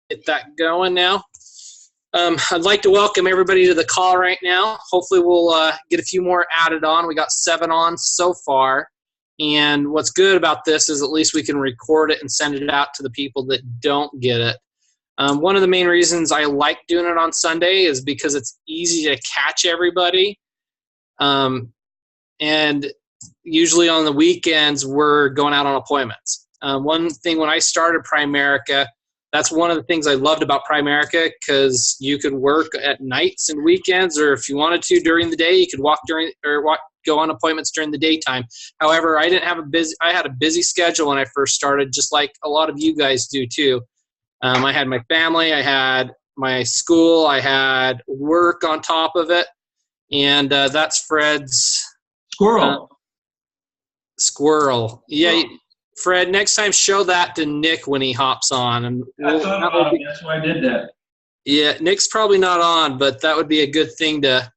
Get that going now. I'd like to welcome everybody to the call right now. Hopefully we'll get a few more added on. We got 7 on so far. And what's good about this is at least we can record it and send it out to the people that don't get it. One of the main reasons I like doing it on Sunday is because it's easy to catch everybody. And usually on the weekends, we're going out on appointments. One thing when I started Primerica, that's one of the things I loved about Primerica, because you could work at nights and weekends, or if you wanted to during the day, you could go on appointments during the daytime. However, I had a busy schedule when I first started, just like a lot of you guys do too. I had my family, I had my school, I had work on top of it, and that's Fred's squirrel. Yeah. Fred, next time show that to Nick when he hops on. And that's why I did that. Yeah, Nick's probably not on, but that would be a good thing to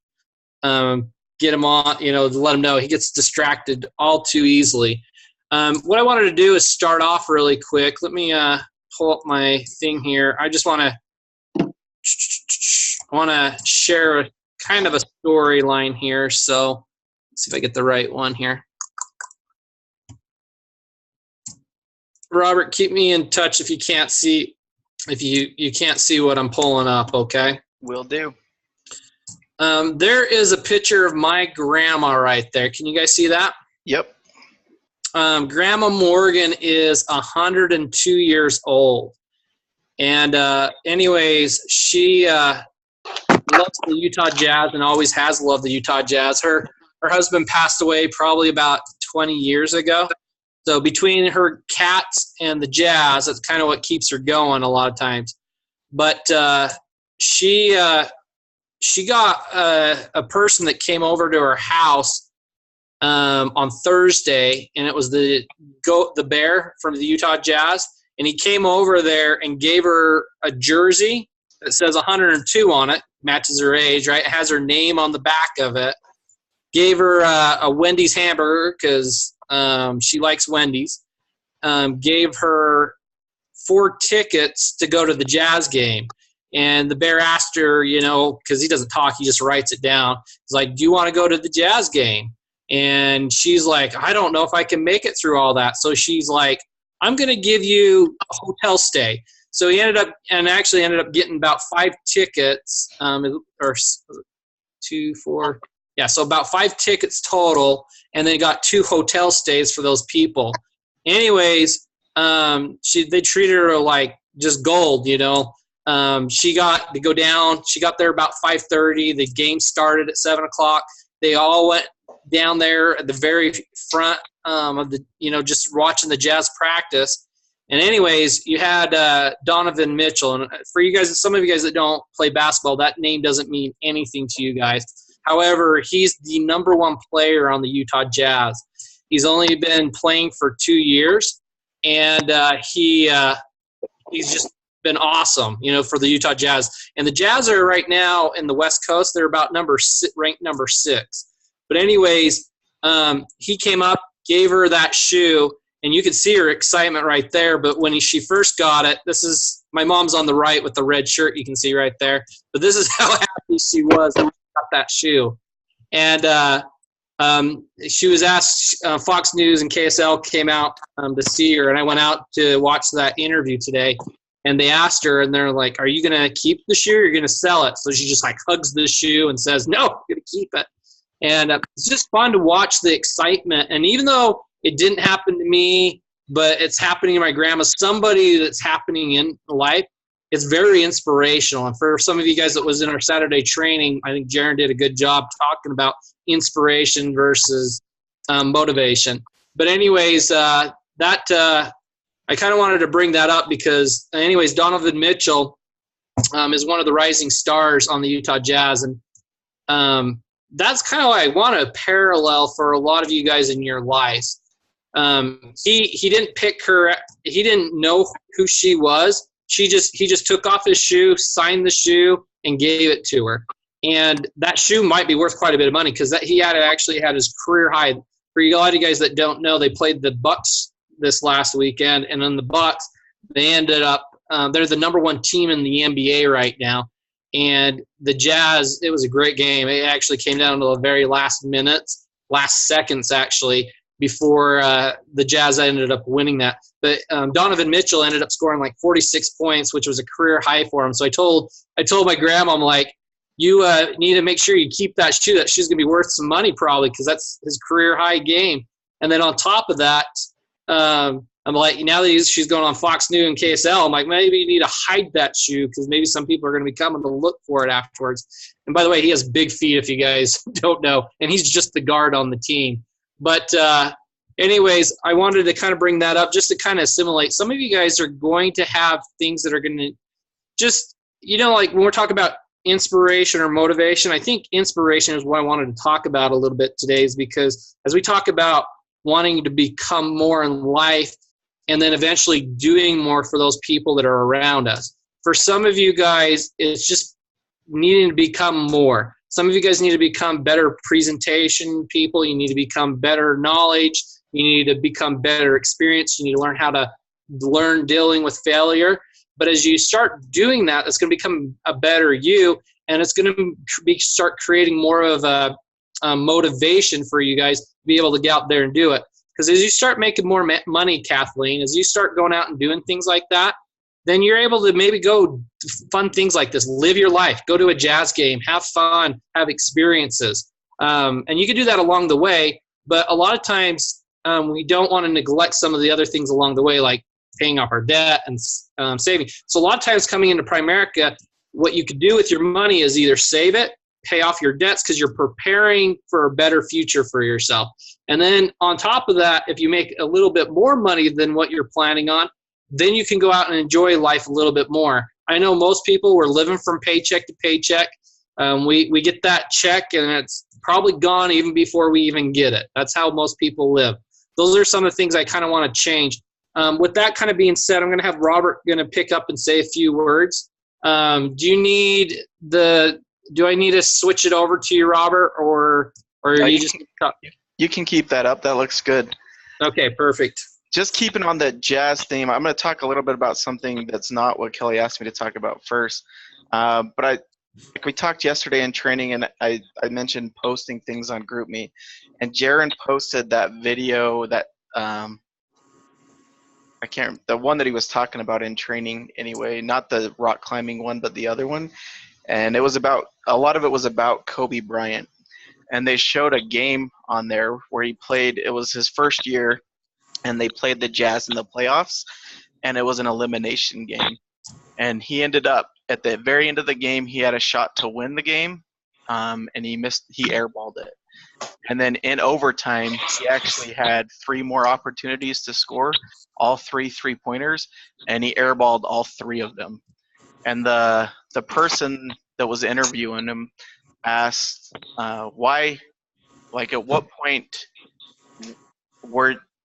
get him on, to let him know. He gets distracted all too easily. What I wanted to do is start off really quick. Let me pull up my thing here. I just want to share a kind of a storyline here. So let's see if I get the right one here. Robert, keep me in touch if you can't see what I'm pulling up, okay? Will do. There is a picture of my grandma right there. Can you guys see that? Yep. Grandma Morgan is 102 years old. And anyways, she loves the Utah Jazz and always has loved the Utah Jazz. Her husband passed away probably about 20 years ago. So between her cats and the Jazz, that's kind of what keeps her going a lot of times. But she got a person that came over to her house on Thursday, and it was the bear from the Utah Jazz. And he came over there and gave her a jersey that says 102 on it, matches her age, right? It has her name on the back of it. Gave her a Wendy's hamburger because she likes Wendy's. Gave her 4 tickets to go to the Jazz game. And the bear asked her, because he doesn't talk, he just writes it down. He's like, do you want to go to the Jazz game? And she's like, I don't know if I can make it through all that. So she's like, I'm going to give you a hotel stay. So he ended up getting about 5 tickets, or 2, 4. Yeah, so about 5 tickets total, and they got 2 hotel stays for those people. Anyways, they treated her like just gold, She got to go down. She got there about 5:30. The game started at 7 o'clock. They all went down there at the very front of the, just watching the Jazz practice. And anyways, you had Donovan Mitchell. And for you guys, some of you guys that don't play basketball, that name doesn't mean anything to you guys. However, he's the number 1 player on the Utah Jazz. He's only been playing for 2 years, and he's just been awesome, for the Utah Jazz. And the Jazz are right now in the West Coast. They're about ranked number 6. But anyways, he came up, gave her that shoe, and you could see her excitement right there. But when she first got it, this is my mom's on the right with the red shirt. You can see right there. But this is how happy she was. Got that shoe. And she was asked, Fox News and KSL came out to see her, and I went out to watch that interview today, and they asked her, and they're like, are you going to keep the shoe or are you going to sell it? So she just hugs the shoe and says, no, I'm going to keep it. And it's just fun to watch the excitement. And even though it didn't happen to me, but it's happening to my grandma, somebody that's happening in life, it's very inspirational. And for some of you guys that was in our Saturday training, I think Jaron did a good job talking about inspiration versus motivation. But anyways, I kind of wanted to bring that up because, anyways, Donovan Mitchell is one of the rising stars on the Utah Jazz. And that's kind of what I want to parallel for a lot of you guys in your lives. He didn't pick her. He didn't know who she was. He just took off his shoe, signed the shoe, and gave it to her. And that shoe might be worth quite a bit of money because he actually had his career high. For a lot of you guys that don't know, they played the Bucks this last weekend, and in the Bucks, they ended up they're the #1 team in the NBA right now. And the Jazz, it was a great game. It actually came down to the very last minutes, last seconds actually, before the Jazz ended up winning that. But Donovan Mitchell ended up scoring like 46 points, which was a career high for him. So I told my grandma, I'm like, you need to make sure you keep that shoe. That shoe's going to be worth some money probably, because that's his career high game. And then on top of that, I'm like, now that she's going on Fox News and KSL, I'm like, maybe you need to hide that shoe, because maybe some people are going to be coming to look for it afterwards. And by the way, he has big feet, if you guys don't know, and he's just the guard on the team. But anyways, I wanted to kind of bring that up just to kind of assimilate. Some of you guys are going to have things that are going to just, like when we're talking about inspiration or motivation, I think inspiration is what I wanted to talk about a little bit today, is because as we talk about wanting to become more in life, and then eventually doing more for those people that are around us. For some of you guys, it's just needing to become more. Some of you guys need to become better presentation people. You need to become better knowledge. You need to become better experience. You need to learn how to learn dealing with failure. But as you start doing that, it's going to become a better you, and it's going to start creating more of a motivation for you guys to be able to get out there and do it. Because as you start making more money, Kathleen, as you start going out and doing things like that, then you're able to maybe go fun things like this, live your life, go to a Jazz game, have fun, have experiences. And you can do that along the way, but a lot of times we don't want to neglect some of the other things along the way, like paying off our debt and saving. So a lot of times coming into Primerica, what you could do with your money is either save it, pay off your debts, because you're preparing for a better future for yourself. And then on top of that, if you make a little bit more money than what you're planning on, then you can go out and enjoy life a little bit more. I know most people, we're living from paycheck to paycheck. We get that check and it's probably gone even before we even get it. That's how most people live. Those are some of the things I kind of want to change. With that kind of being said, I'm going to have Robert going to pick up and say a few words. Do I need to switch it over to you, Robert, or are you just? You can keep that up. That looks good. Okay, perfect. Just keeping on the Jazz theme, I'm going to talk a little bit about something that's not what Kelly asked me to talk about first. But we talked yesterday in training, and I mentioned posting things on GroupMe, and Jaron posted that video that the one that he was talking about in training anyway, not the rock climbing one, but the other one. And a lot of it was about Kobe Bryant. And they showed a game on there where he played. It was his first year, and they played the Jazz in the playoffs, and it was an elimination game. And he ended up, at the very end of the game, he had a shot to win the game, and he airballed it. And then in overtime, he actually had 3 more opportunities to score, all 3 three-pointers, and he airballed all 3 of them. And the person that was interviewing him asked why, like at what point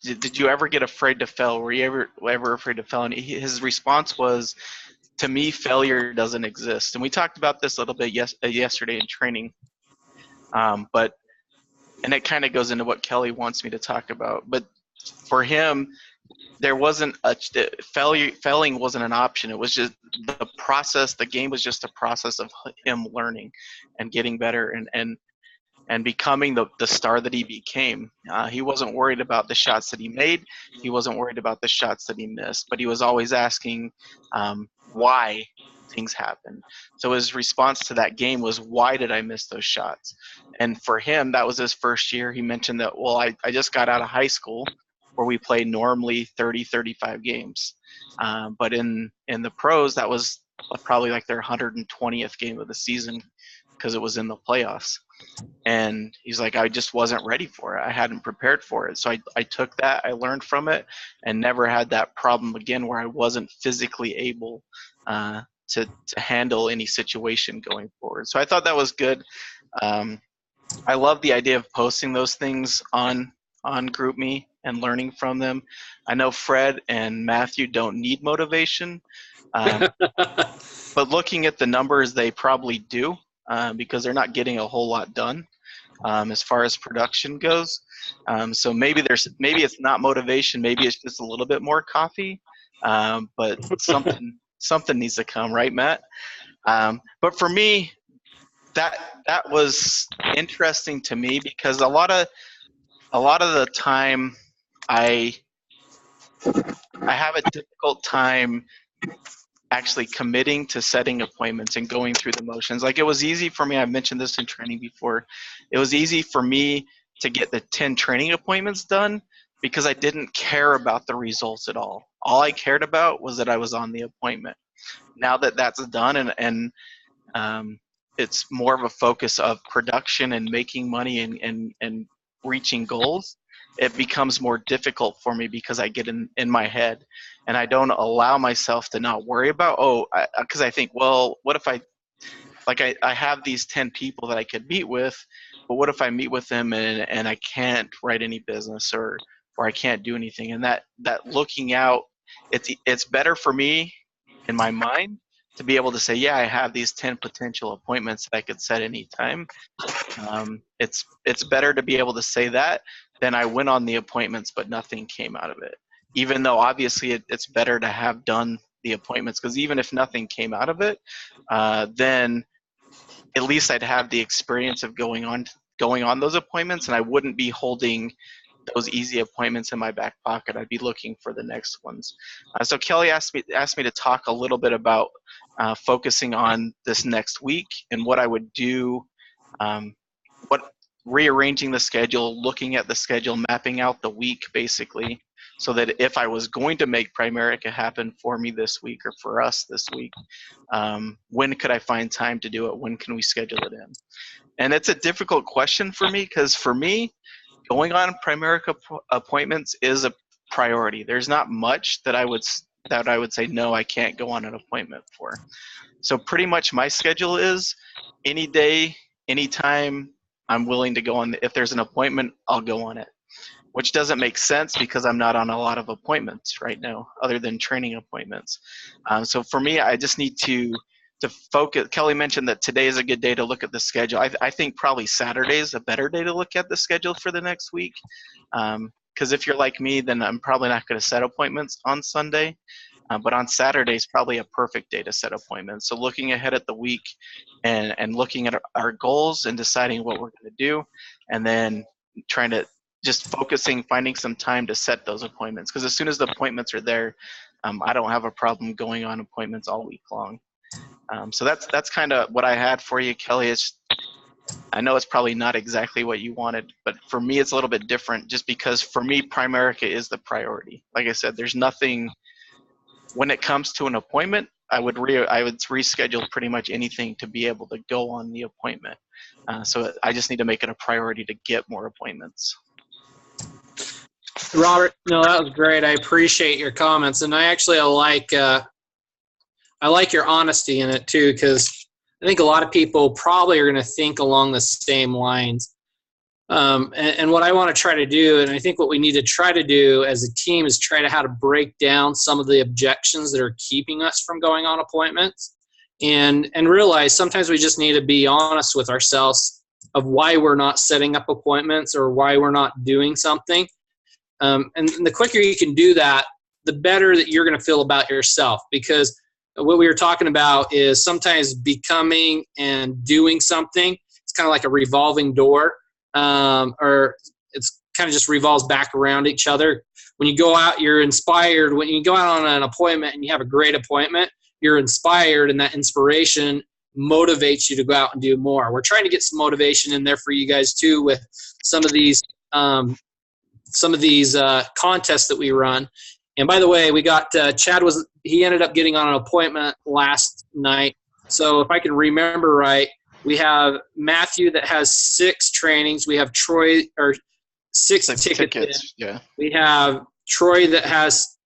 did you ever get afraid to fail? Were you ever afraid to fail? And his response was, to me, failure doesn't exist. And we talked about this a little bit yesterday in training. And it kind of goes into what Kelly wants me to talk about. But for him, there wasn't failing wasn't an option. It was just the process. The game was just a process of him learning and getting better and becoming the star that he became. He wasn't worried about the shots that he made. He wasn't worried about the shots that he missed, but he was always asking why things happened. So his response to that game was, why did I miss those shots? And for him, that was his first year. He mentioned that, well, I just got out of high school where we play normally 30, 35 games. But in the pros, that was probably like their 120th game of the season because it was in the playoffs. And he's like, I just wasn't ready for it. I hadn't prepared for it. So I took that, I learned from it, and never had that problem again where I wasn't physically able to handle any situation going forward. So I thought that was good. I love the idea of posting those things on GroupMe and learning from them. I know Fred and Matthew don't need motivation, but looking at the numbers, they probably do. Because they're not getting a whole lot done as far as production goes. So maybe it's not motivation, maybe it's just a little bit more coffee, but something needs to come, right, Matt? But for me, that was interesting to me because a lot of the time I have a difficult time actually committing to setting appointments and going through the motions. Like, it was easy for me, I've mentioned this in training before, it was easy for me to get the 10 training appointments done because I didn't care about the results at all. All I cared about was that I was on the appointment. Now that that's done and it's more of a focus of production and making money and reaching goals, it becomes more difficult for me because I get in my head and I don't allow myself to not worry about, because I think, well, what if I have these 10 people that I could meet with, but what if I meet with them and I can't write any business or I can't do anything? And that looking out, it's better for me in my mind to be able to say, yeah, I have these 10 potential appointments that I could set anytime. It's better to be able to say that than I went on the appointments but nothing came out of it. Even though obviously it's better to have done the appointments, because even if nothing came out of it, then at least I'd have the experience of going on those appointments, and I wouldn't be holding those easy appointments in my back pocket. I'd be looking for the next ones. So Kelly asked me to talk a little bit about focusing on this next week and what I would do, rearranging the schedule, looking at the schedule, mapping out the week basically, so that if I was going to make Primerica happen for me this week or for us this week, when could I find time to do it? When can we schedule it in? And it's a difficult question for me because for me, going on Primerica appointments is a priority. There's not much that I would say, no, I can't go on an appointment for. So pretty much my schedule is any day, anytime I'm willing to go on. If there's an appointment, I'll go on it, which doesn't make sense because I'm not on a lot of appointments right now other than training appointments. So for me, I just need to focus. Kelly mentioned that today is a good day to look at the schedule. I think probably Saturday is a better day to look at the schedule for the next week. Because if you're like me, then I'm probably not going to set appointments on Sunday. But on Saturday is probably a perfect day to set appointments. So looking ahead at the week and looking at our goals and deciding what we're going to do, and then trying to just finding some time to set those appointments. Because as soon as the appointments are there, I don't have a problem going on appointments all week long. So that's kind of what I had for you, Kelly. I know it's probably not exactly what you wanted, but for me it's a little bit different just because for me Primerica is the priority. Like I said, there's nothing when it comes to an appointment, I would reschedule pretty much anything to be able to go on the appointment. So I just need to make it a priority to get more appointments. Robert, no, that was great. I appreciate your comments, and I like your honesty in it too, because I think a lot of people probably are going to think along the same lines. And what I want to try to do, and I think what we need to try to do as a team, is try to how to break down some of the objections that are keeping us from going on appointments, and realize sometimes we just need to be honest with ourselves of why we're not setting up appointments or why we're not doing something. And the quicker you can do that, the better that you're going to feel about yourself, because what we were talking about is sometimes becoming and doing something. It's kind of like a revolving door. Or it's kind of just revolves back around each other. When you go out, you're inspired. When you go out on an appointment and you have a great appointment, you're inspired, and that inspiration motivates you to go out and do more. We're trying to get some motivation in there for you guys too with some of these contests that we run. And by the way, we got Chad he ended up getting on an appointment last night. So if I can remember right, we have Matthew that has 6 trainings. We have Troy, or 6 tickets. Yeah. We have Troy that has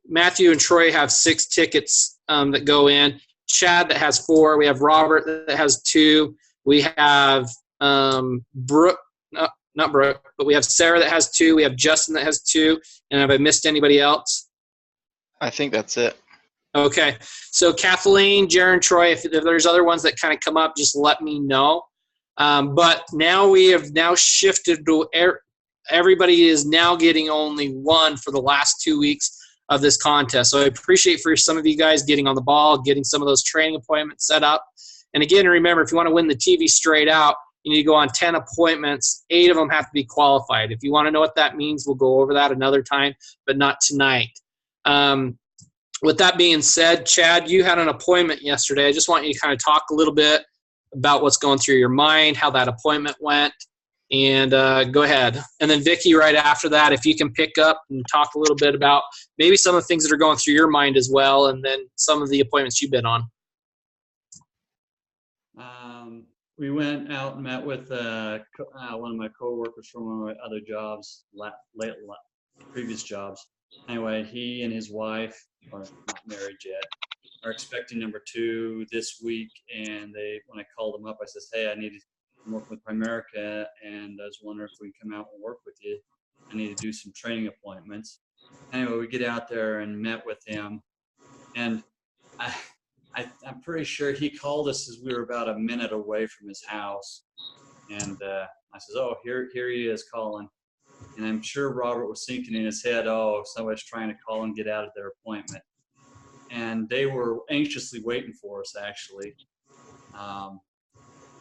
Matthew and Troy have 6 tickets that go in. Chad that has 4. We have Robert that has 2. We have Brooke, not Brooke, but we have Sarah that has 2. We have Justin that has 2. And have I missed anybody else? I think that's it. Okay, so Kathleen, Jaron, Troy, if there's other ones that kind of come up, just let me know. But now we have now shifted to everybody is now getting only 1 for the last 2 weeks of this contest. So I appreciate for some of you guys getting on the ball, getting some of those training appointments set up. And again, remember, if you want to win the TV straight out, you need to go on 10 appointments. 8 of them have to be qualified. If you want to know what that means, we'll go over that another time, but not tonight. With that being said, Chad, you had an appointment yesterday. I just want you to kind of talk a little bit about what's going through your mind, how that appointment went, and go ahead. And then Vicki, right after that, if you can pick up and talk a little bit about maybe some of the things that are going through your mind as well, and then some of the appointments you've been on. We went out and met with one of my coworkers from one of my other jobs, previous jobs. Anyway, he and his wife are not married yet, are expecting number 2 this week. And when I called them up, I said, hey, I'm working with Primerica, and I was wondering if we can come out and work with you. I need to do some training appointments. Anyway, we get out there and met with him. And I'm pretty sure he called us as we were about a minute away from his house. And I says, oh, here he is calling. And I'm sure Robert was thinking in his head, oh, somebody's trying to call and get out of their appointment. And they were anxiously waiting for us, actually.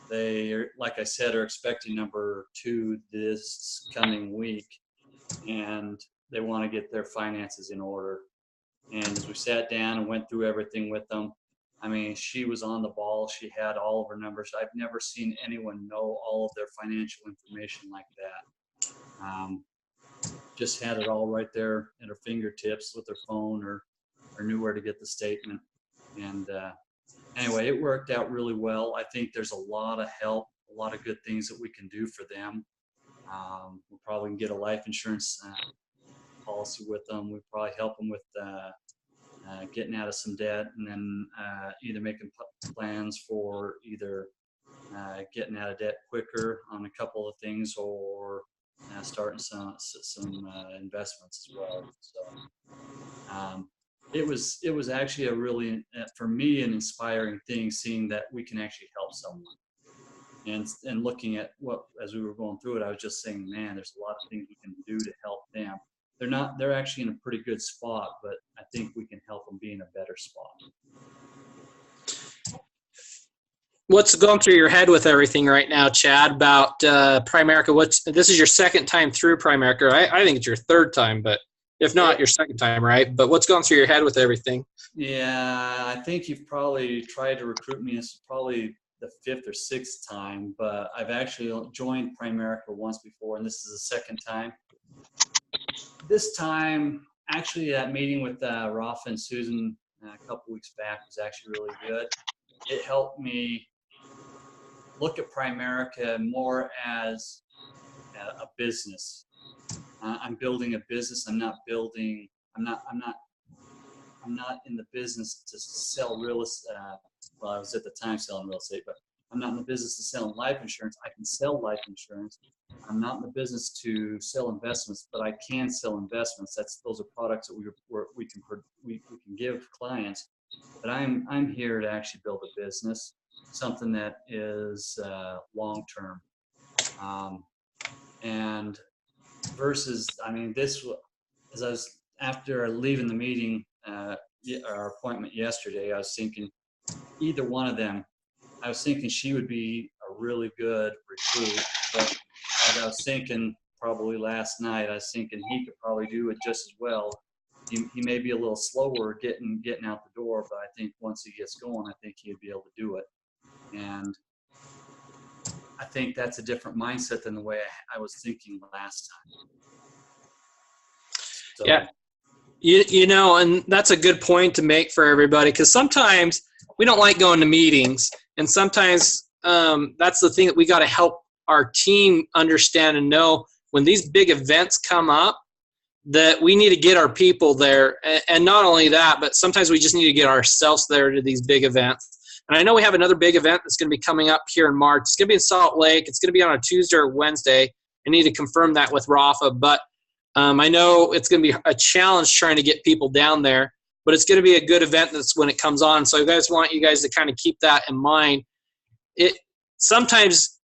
They, like I said, are expecting number 2 this coming week. And they want to get their finances in order. And as we sat down and went through everything with them, I mean, she was on the ball. She had all of her numbers. I've never seen anyone know all of their financial information like that. Just had it all right there at her fingertips with her phone, or knew where to get the statement. And anyway, it worked out really well. I think there's a lot of help, a lot of good things that we can do for them. We'll probably get a life insurance policy with them. We'll probably help them with getting out of some debt, and then either making plans for either getting out of debt quicker on a couple of things, or starting some investments as well. So it was actually a really, for me, an inspiring thing, seeing that we can actually help someone. And looking at as we were going through it, I was just saying, man, there's a lot of things we can do to help them. They're actually in a pretty good spot, but I think we can help them be in a better spot. What's going through your head with everything right now, Chad, about Primerica? This is your second time through Primerica. I think it's your third time, but if not, your second time, right? But what's going through your head with everything? Yeah, I think you've probably tried to recruit me. It's probably the 5th or 6th time, but I've actually joined Primerica once before, and this is the second time. This time, actually, that meeting with Rafa and Susan a couple weeks back was actually really good. It helped me look at Primerica more as a business. I'm building a business. I'm not in the business to sell real estate. Well, I was at the time selling real estate, but I'm not in the business of selling life insurance. I can sell life insurance. I'm not in the business to sell investments, but I can sell investments. Those are products that we can give clients. But I'm here to actually build a business, something that is long term. And versus, I mean, this, as I was after leaving the meeting, our appointment yesterday, I was thinking either one of them. I was thinking she would be a really good recruit, but as I was thinking probably last night, I was thinking he could probably do it just as well. He may be a little slower getting out the door, but I think once he gets going, I think he'd be able to do it. And I think that's a different mindset than the way I was thinking last time. So, yeah. You know, and that's a good point to make for everybody, because sometimes we don't like going to meetings, and sometimes that's the thing that we got to help our team understand and know. When these big events come up, that we need to get our people there. And not only that, but sometimes we just need to get ourselves there to these big events. And I know we have another big event that's going to be coming up here in March. It's going to be in Salt Lake. It's going to be on a Tuesday or Wednesday. I need to confirm that with Rafa, but I know it's going to be a challenge trying to get people down there, but it's going to be a good event that's when it comes on. So I want you guys to kind of keep that in mind. Sometimes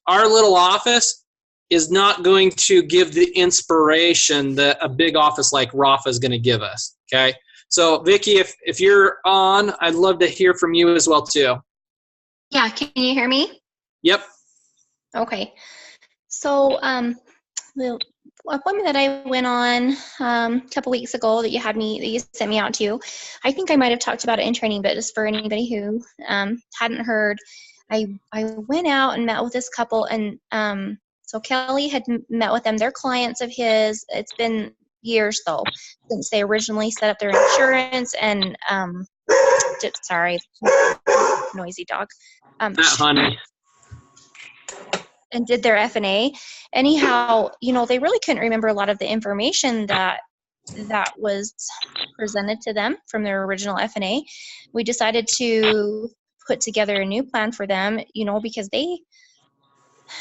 our little office, is not going to give the inspiration that a big office like Rafa is going to give us. Okay. So Vicki, if you're on, I'd love to hear from you as well too. Yeah, can you hear me? Yep. Okay. So the appointment that I went on a couple weeks ago that you sent me out to, I think I might have talked about it in training, but just for anybody who hadn't heard, I went out and met with this couple, and so Kelly had met with them. They're clients of his. It's been years though since they originally set up their insurance, and sorry, noisy dog. Honey. And did their F&A. Anyhow, they really couldn't remember a lot of the information that was presented to them from their original F&A. We decided to put together a new plan for them, because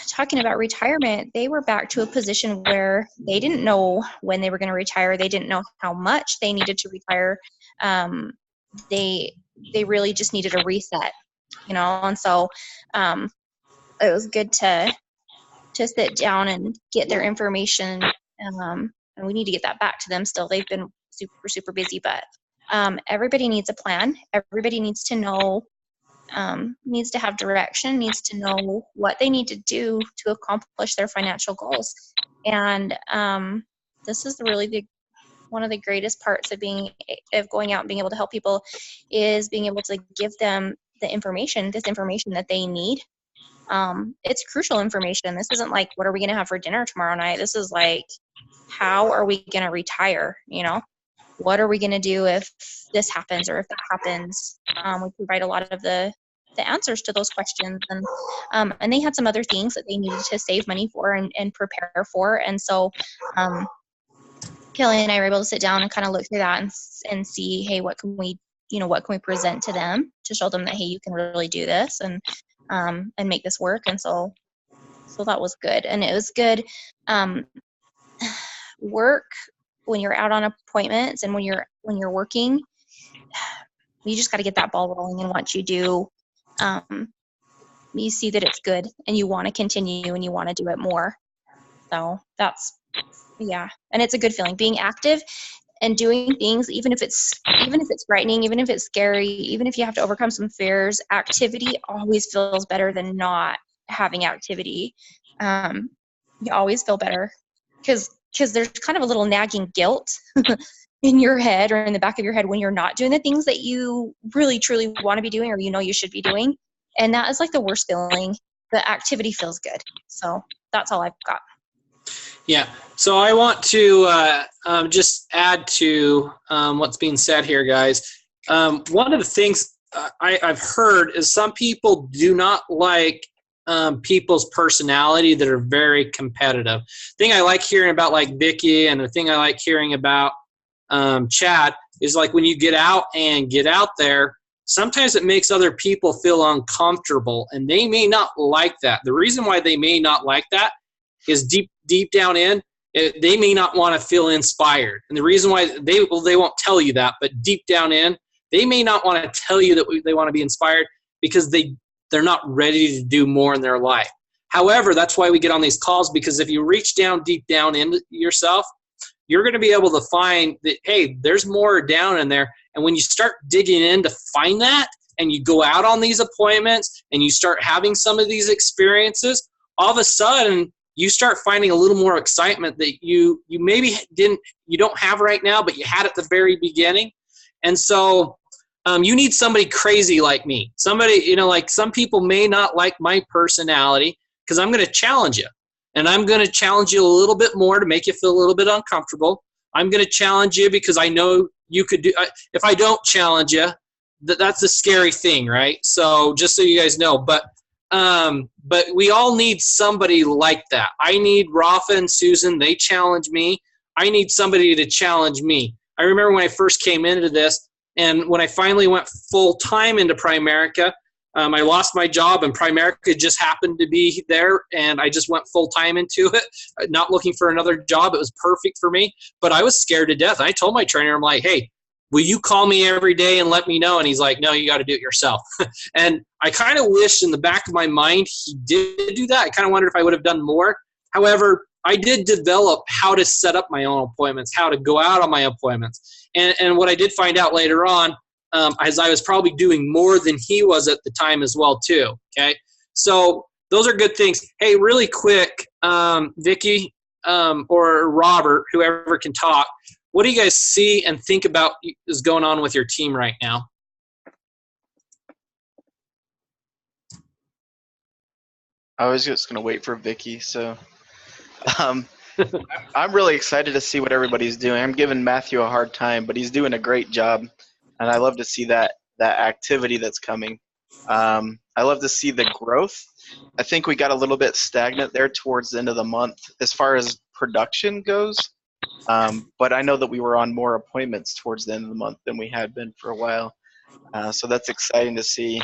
talking about retirement, they were back to a position where they didn't know when they were going to retire. They didn't know how much they needed to retire. They really just needed a reset, and so it was good to sit down and get their information, and we need to get that back to them still. They've been super, super busy, but everybody needs a plan. Everybody needs to know, needs to have direction, needs to know what they need to do to accomplish their financial goals. And this is one of the greatest parts of going out and being able to help people is being able to give them this information that they need. It's crucial information. This isn't like, what are we going to have for dinner tomorrow night? This is like, how are we going to retire? What are we going to do if this happens or if that happens? We provide a lot of the answers to those questions, and they had some other things that they needed to save money for and prepare for. And so, Kelly and I were able to sit down and kind of look through that and see, hey, what can we present to them to show them that, hey, you can really do this and make this work. And so that was good. And it was good work when you're out on appointments and when you're working. You just got to get that ball rolling, and once you do, you see that it's good and you want to continue and you want to do it more. So that's, yeah. And it's a good feeling being active and doing things, even if it's frightening, even if it's scary, even if you have to overcome some fears. Activity always feels better than not having activity. You always feel better because there's kind of a little nagging guilt in your head or in the back of your head when you're not doing the things that you really truly want to be doing or you should be doing. And that is like the worst feeling. The activity feels good. So that's all I've got. Yeah. So I want to just add to what's being said here, guys. One of the things I've heard is some people do not like people's personality that are very competitive. The thing I like hearing about like Vicki, and the thing I like hearing about Chad is like when you get out there, sometimes it makes other people feel uncomfortable, and they may not like that. The reason why they may not like that is deep down in, they may not want to feel inspired. And the reason why they won't tell you that, but deep down in, they may not want to tell you that they want to be inspired because they're not ready to do more in their life. However, that's why we get on these calls, because if you reach down deep down into yourself, you're going to be able to find that, hey, there's more down in there. And when you start digging in to find that, and you go out on these appointments and you start having some of these experiences, all of a sudden you start finding a little more excitement that you maybe you don't have right now, but you had at the very beginning. And so you need somebody crazy like me. Somebody, like some people may not like my personality because I'm going to challenge you. And I'm going to challenge you a little bit more to make you feel a little bit uncomfortable. I'm going to challenge you because I know you could do. If I don't challenge you, that's a scary thing, right? So just so you guys know, but we all need somebody like that. I need Rafa and Susan. They challenge me. I need somebody to challenge me. I remember when I first came into this, and when I finally went full-time into Primerica, I lost my job, and Primerica just happened to be there, and I just went full-time into it, not looking for another job. It was perfect for me, but I was scared to death. I told my trainer, I'm like, hey, will you call me every day and let me know? And he's like, no, you got to do it yourself. And I kind of wished in the back of my mind he did do that. I kind of wondered if I would have done more. However, I did develop how to set up my own appointments, how to go out on my appointments. And what I did find out later on, as I was probably doing more than he was at the time as well too, okay? So those are good things. Hey, really quick, Vicki or Robert, whoever can talk, what do you guys see and think about is going on with your team right now? I was just going to wait for Vicky, so I'm really excited to see what everybody's doing. I'm giving Matthew a hard time, but he's doing a great job, and I love to see that activity that's coming. I love to see the growth. I think we got a little bit stagnant there towards the end of the month as far as production goes, but I know that we were on more appointments towards the end of the month than we had been for a while. So that's exciting to see.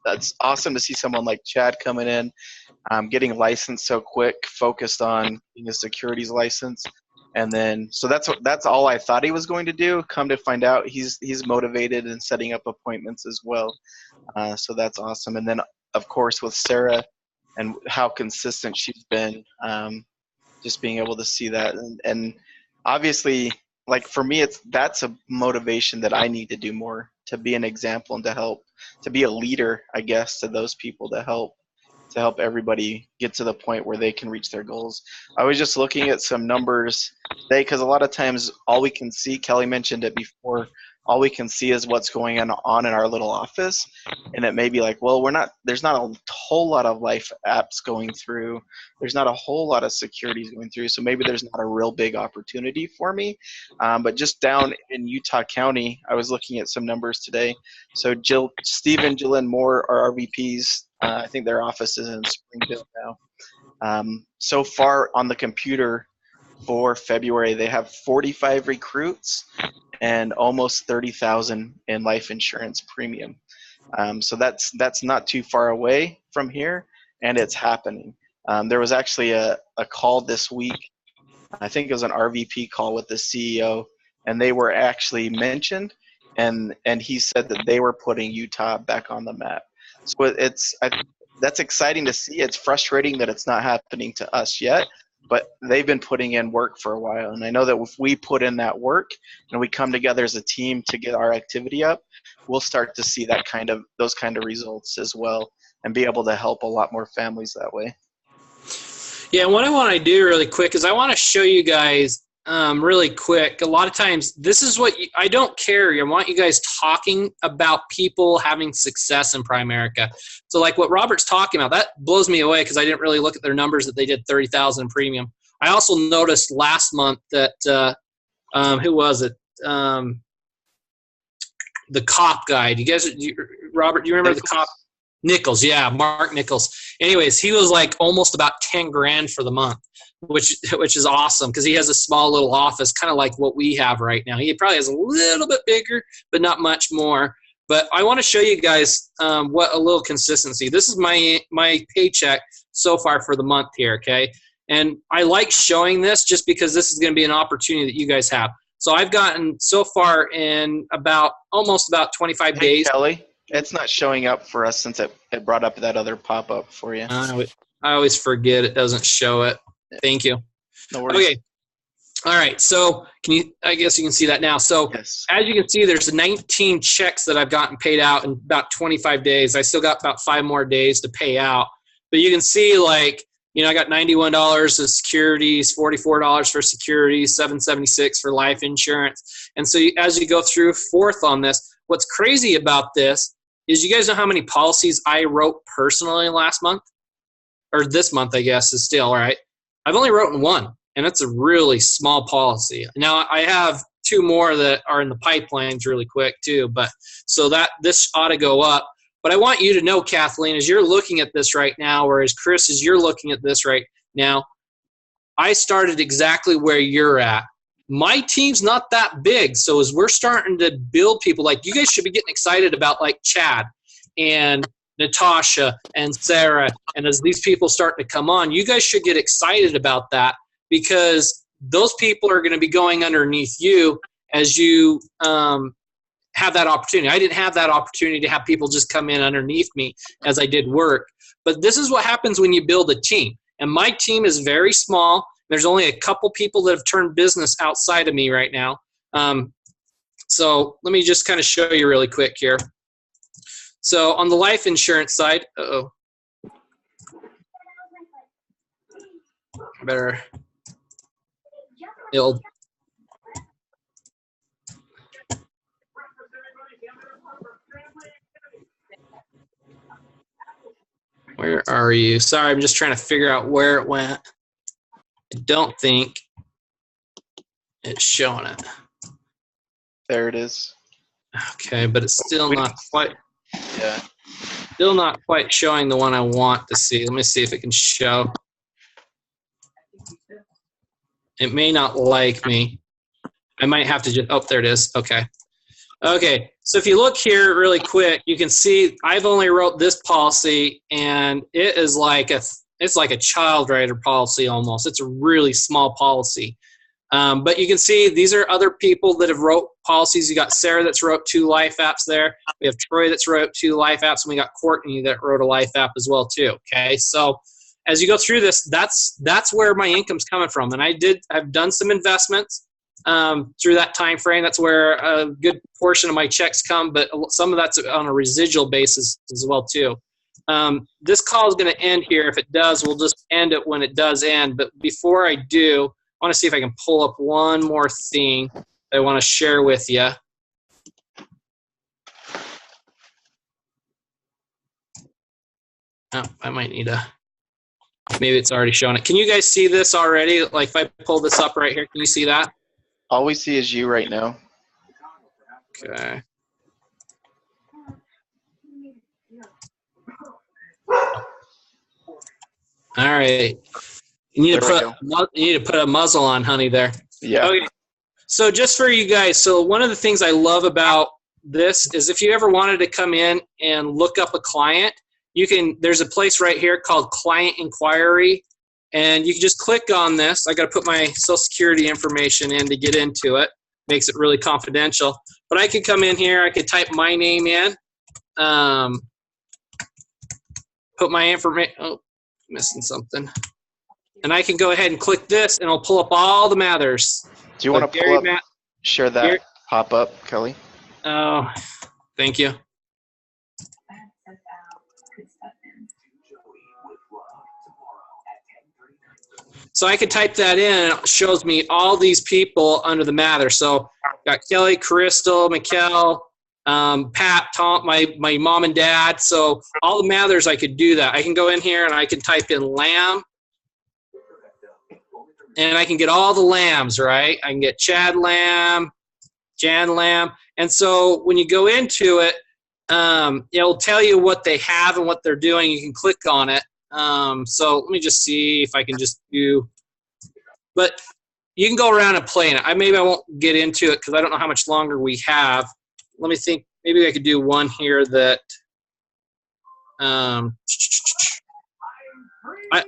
That's awesome to see someone like Chad coming in, getting licensed so quick, focused on getting a securities license. And then, so that's all I thought he was going to do. Come to find out, he's motivated and setting up appointments as well. So that's awesome. And then, of course, with Sarah and how consistent she's been, just being able to see that. And obviously, like for me, that's a motivation that I need to do more, to be an example and to help, to be a leader, I guess, to those people, to help everybody get to the point where they can reach their goals. I was just looking at some numbers today, because a lot of times all we can see, Kelly mentioned it before, all we can see is what's going on in our little office. And it may be like, well, there's not a whole lot of life apps going through. There's not a whole lot of securities going through. So maybe there's not a real big opportunity for me. But just down in Utah County, I was looking at some numbers today. So Steve and Jillian Moore are our VPs. I think their office is in Springfield now. So far on the computer for February, they have 45 recruits and almost 30,000 in life insurance premium. So that's not too far away from here, and it's happening. There was actually a call this week. I think it was an RVP call with the CEO, and they were actually mentioned, and he said that they were putting Utah back on the map. So that's exciting to see. It's frustrating that it's not happening to us yet, but they've been putting in work for a while. And I know that if we put in that work and we come together as a team to get our activity up, we'll start to see those kind of results as well, and be able to help a lot more families that way. Yeah, and what I want to do really quick is I want to show you guys really quick. A lot of times, this is what I don't care. I want you guys talking about people having success in Primerica. So like what Robert's talking about, that blows me away, because I didn't really look at their numbers that they did 30,000 in premium. I also noticed last month that, who was it? The cop guy. Robert, do you remember Nichols. The cop? Nichols, yeah, Mark Nichols. Anyways, he was like almost about 10 grand for the month, which is awesome, because he has a small little office, kind of like what we have right now. He probably has a little bit bigger, but not much more. But I want to show you guys what a little consistency. This is my paycheck so far for the month here, okay? And I like showing this just because this is going to be an opportunity that you guys have. So I've gotten so far in almost about 25 days. Kelly, it's not showing up for us since it brought up that other pop-up for you. I always forget it doesn't show it. Thank you. No worries. Okay. All right. So I guess you can see that now. So yes. As you can see, there's 19 checks that I've gotten paid out in about 25 days. I still got about 5 more days to pay out. But you can see, like, I got $91 of securities, $44 for securities, $776 for life insurance. And so as you go through forth on this, what's crazy about this is, you guys know how many policies I wrote personally last month? Or this month, I guess, is still, right? I've only written 1, and it's a really small policy. Now, I have 2 more that are in the pipelines really quick too, but so that this ought to go up. But I want you to know, Kathleen, as you're looking at this right now, or as Chris, as you're looking at this right now, I started exactly where you're at. My team's not that big, so as we're starting to build people, like, you guys should be getting excited about, like, Chad and Natasha and Sarah, and as these people start to come on, you guys should get excited about that, because those people are going to be going underneath you as you have that opportunity. I didn't have that opportunity to have people just come in underneath me as I did work, but this is what happens when you build a team. And my team is very small. There's only a couple people that have turned business outside of me right now. So let me just kind of show you really quick here. So on the life insurance side, better build. Where are you? Sorry, I'm just trying to figure out where it went. I don't think it's showing it. There it is. Okay, but it's still not quite. Yeah. Still not quite showing the one I want to see. Let me see if it can show. It may not like me. I might have to just, oh, there it is. Okay. Okay, so if you look here really quick, you can see I've only wrote this policy, and it is like it's like a child writer policy almost. It's a really small policy. But you can see these are other people that have wrote policies. You got Sarah that's wrote 2 life apps there. We have Troy that's wrote 2 life apps, and we got Courtney that wrote a life app as well too. Okay, so as you go through this, that's where my income's coming from, and I've done some investments through that time frame. That's where a good portion of my checks come, but some of that's on a residual basis as well too. This call is going to end here. If it does, we'll just end it when it does end. But before I do, I want to see if I can pull up one more thing that I want to share with you. Oh, I might need a, maybe it's already showing it. Can you guys see this already? Like if I pull this up right here, can you see that? All we see is you right now. Okay. All right. You need to put a muzzle on, honey, there. Yeah. Okay. So just for you guys, so one of the things I love about this is if you ever wanted to come in and look up a client, you can, there's a place right here called Client Inquiry, and you can just click on this. I got to put my Social Security information in to get into it. Makes it really confidential. But I could come in here, I could type my name in, put my information, oh, missing something. And I can go ahead and click this, and it'll pull up all the Mathers. Do you want to pull up, share that pop up, Kelly? Oh, thank you. So I could type that in, and it shows me all these people under the Mather. So got Kelly, Crystal, Mikkel, Pat, Tom, my mom and dad. So all the Mathers, I could do that. I can go in here and I can type in Lamb, and I can get all the Lambs, right? I can get Chad Lamb, Jan Lamb. And so when you go into it, it'll tell you what they have and what they're doing. You can click on it. So let me just see if I can just do, but you can go around and play in it. Maybe I won't get into it because I don't know how much longer we have. Let me think. Maybe I could do one here that,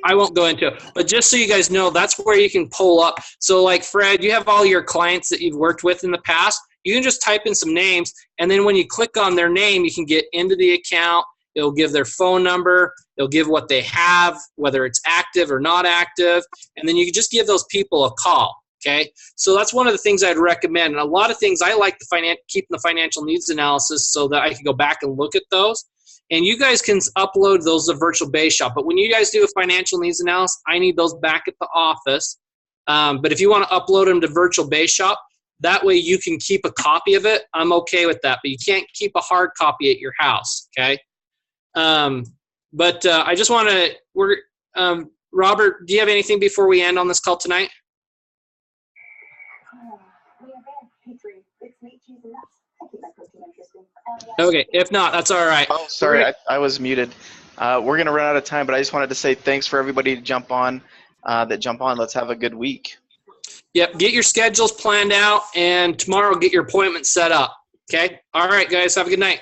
I won't go into it, but just so you guys know, that's where you can pull up. So like Fred, you have all your clients that you've worked with in the past. You can just type in some names, and then when you click on their name, you can get into the account. It'll give their phone number. It'll give what they have, whether it's active or not active, and then you can just give those people a call. Okay, so that's one of the things I'd recommend. And a lot of things I like keeping the financial needs analysis so that I can go back and look at those. And you guys can upload those to Virtual Base Shop. But when you guys do a financial needs analysis, I need those back at the office. But if you want to upload them to Virtual Base Shop, that way you can keep a copy of it. I'm okay with that. But you can't keep a hard copy at your house, okay? I just want to, Robert, do you have anything before we end on this call tonight? Okay, if not, that's all right. Oh, sorry, I was muted. We're going to run out of time, but I just wanted to say thanks for everybody to jump on. Let's have a good week. Yep, get your schedules planned out, and tomorrow get your appointment set up. Okay? All right, guys, have a good night.